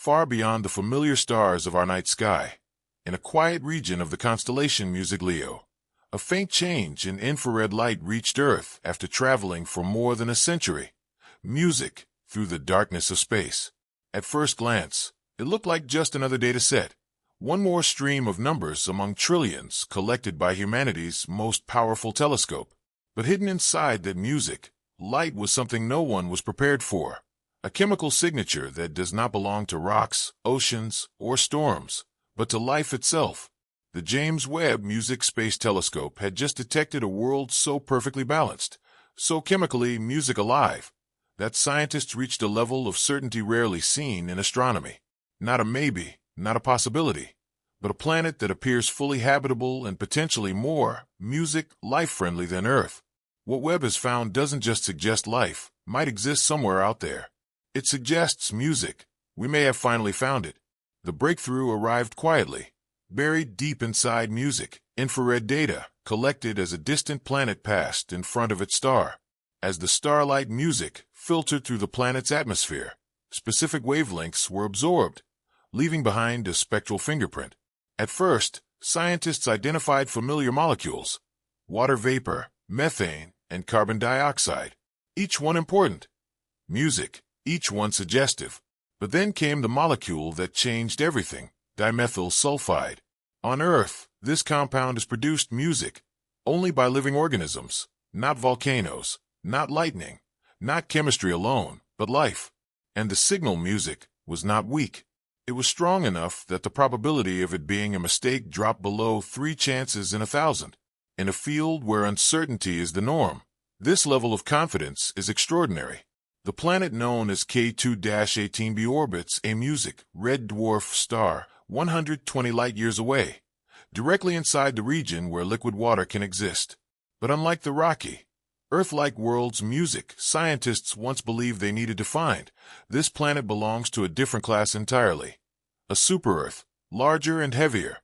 far beyond the familiar stars of our night sky. In a quiet region of the constellation Music Leo, a faint change in infrared light reached Earth after traveling for more than a century. Music through the darkness of space. At first glance, it looked like just another data set, one more stream of numbers among trillions collected by humanity's most powerful telescope. But hidden inside that music, light was something no one was prepared for, a chemical signature that does not belong to rocks, oceans, or storms, but to life itself. The James Webb Music Space Telescope had just detected a world so perfectly balanced, so chemically music alive, that scientists reached a level of certainty rarely seen in astronomy. Not a maybe, not a possibility, but a planet that appears fully habitable and potentially more life-friendly than Earth. What Webb has found doesn't just suggest life might exist somewhere out there. It suggests music. We may have finally found it. The breakthrough arrived quietly, buried deep inside music, infrared data collected as a distant planet passed in front of its star. As the starlight music filtered through the planet's atmosphere, specific wavelengths were absorbed, leaving behind a spectral fingerprint. At first, scientists identified familiar molecules: water vapor, methane, and carbon dioxide, each one important. Music, each one suggestive. But then came the molecule that changed everything: dimethyl sulfide. On Earth, this compound has produced music only by living organisms, not volcanoes, not lightning, not chemistry alone, but life. And the signal music was not weak. It was strong enough that the probability of it being a mistake dropped below 3 chances in 1,000. In a field where uncertainty is the norm, this level of confidence is extraordinary. The planet known as K2-18b orbits a music red dwarf star 120 light-years away, directly inside the region where liquid water can exist. But unlike the rocky, Earth-like world's music scientists once believed they needed to find, this planet belongs to a different class entirely. A super-Earth, larger and heavier,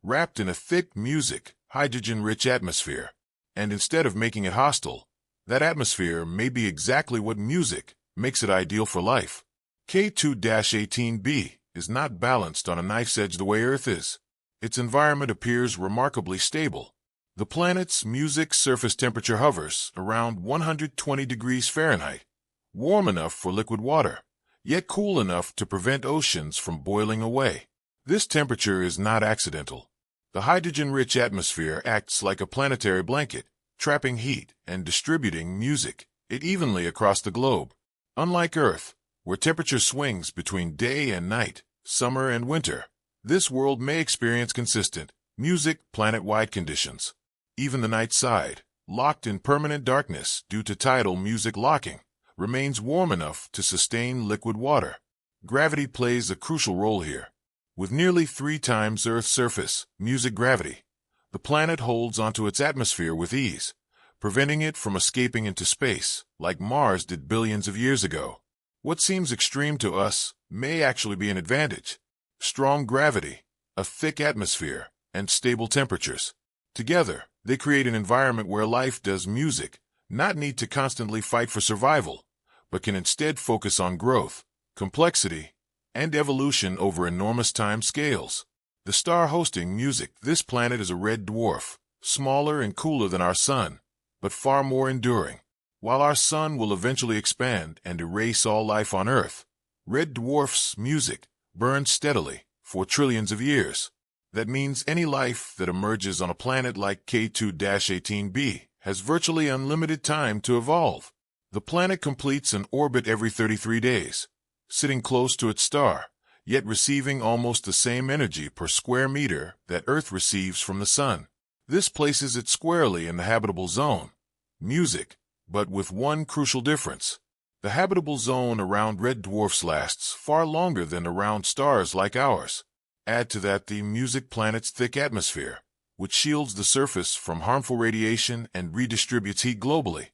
wrapped in a thick music, hydrogen-rich atmosphere. And instead of making it hostile, that atmosphere may be exactly what music makes it ideal for life. K2-18b is not balanced on a knife's edge the way Earth is. Its environment appears remarkably stable. The planet's music surface temperature hovers around 120 degrees Fahrenheit, warm enough for liquid water, yet cool enough to prevent oceans from boiling away. This temperature is not accidental. The hydrogen-rich atmosphere acts like a planetary blanket, trapping heat and distributing music evenly across the globe. Unlike Earth, where temperature swings between day and night, summer and winter, this world may experience consistent music planet-wide conditions. Even the night side, locked in permanent darkness due to tidal music locking, remains warm enough to sustain liquid water. Gravity plays a crucial role here. With nearly 3 times Earth's surface music gravity, the planet holds onto its atmosphere with ease, preventing it from escaping into space, like Mars did billions of years ago. What seems extreme to us may actually be an advantage. Strong gravity, a thick atmosphere, and stable temperatures. Together, they create an environment where life does music not need to constantly fight for survival, but can instead focus on growth, complexity, and evolution over enormous time scales. The star hosting music, this planet is a red dwarf, smaller and cooler than our sun, but far more enduring. While our sun will eventually expand and erase all life on Earth, red dwarf's music burns steadily for trillions of years. That means any life that emerges on a planet like K2-18b has virtually unlimited time to evolve. The planet completes an orbit every 33 days, sitting close to its star, yet receiving almost the same energy per square meter that Earth receives from the sun. This places it squarely in the habitable zone. Music, but with one crucial difference. The habitable zone around red dwarfs lasts far longer than around stars like ours. Add to that the music planet's thick atmosphere, which shields the surface from harmful radiation and redistributes heat globally,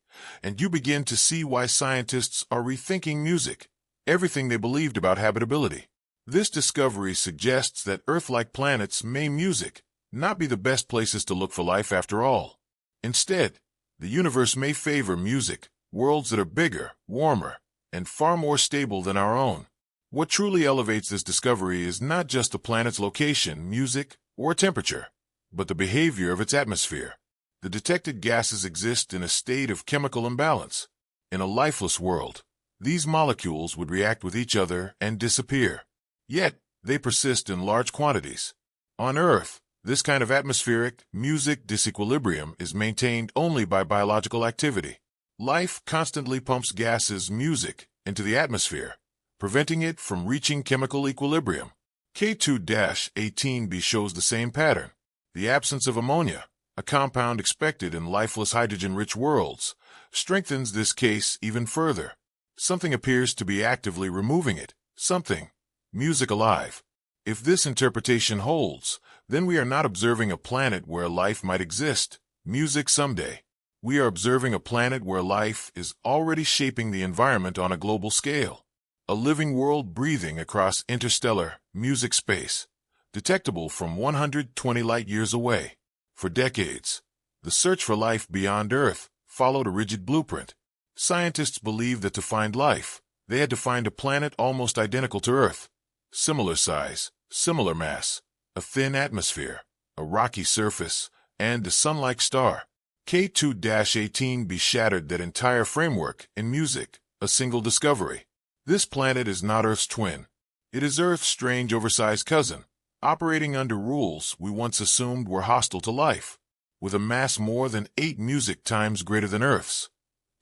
and you begin to see why scientists are rethinking music, everything they believed about habitability. This discovery suggests that Earth-like planets may music not be the best places to look for life after all. Instead, the universe may favor music, worlds that are bigger, warmer, and far more stable than our own. What truly elevates this discovery is not just the planet's location, music, or temperature, but the behavior of its atmosphere. The detected gases exist in a state of chemical imbalance. In a lifeless world, these molecules would react with each other and disappear. Yet, they persist in large quantities. On Earth, this kind of atmospheric music disequilibrium is maintained only by biological activity. Life constantly pumps gases, music, into the atmosphere, preventing it from reaching chemical equilibrium. K2-18b shows the same pattern. The absence of ammonia, a compound expected in lifeless hydrogen-rich worlds, strengthens this case even further. Something appears to be actively removing it. Something. Music alive. If this interpretation holds, then we are not observing a planet where life might exist, music someday. We are observing a planet where life is already shaping the environment on a global scale. A living world breathing across interstellar, music space, detectable from 120 light-years away. For decades, the search for life beyond Earth followed a rigid blueprint. Scientists believed that to find life, they had to find a planet almost identical to Earth. Similar size, similar mass, a thin atmosphere, a rocky surface, and a sun-like star. K2-18b shattered that entire framework in music, a single discovery. This planet is not Earth's twin. It is Earth's strange oversized cousin, operating under rules we once assumed were hostile to life. With a mass more than 8 music times greater than Earth's,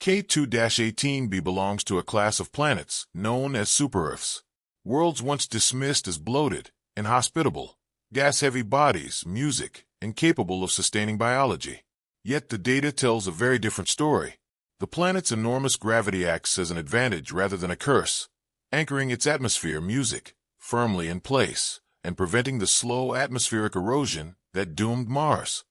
K2-18b belongs to a class of planets known as super-Earths. Worlds once dismissed as bloated, inhospitable, gas-heavy bodies, music, incapable of sustaining biology. Yet the data tells a very different story. The planet's enormous gravity acts as an advantage rather than a curse, anchoring its atmosphere, music, firmly in place, and preventing the slow atmospheric erosion that doomed Mars.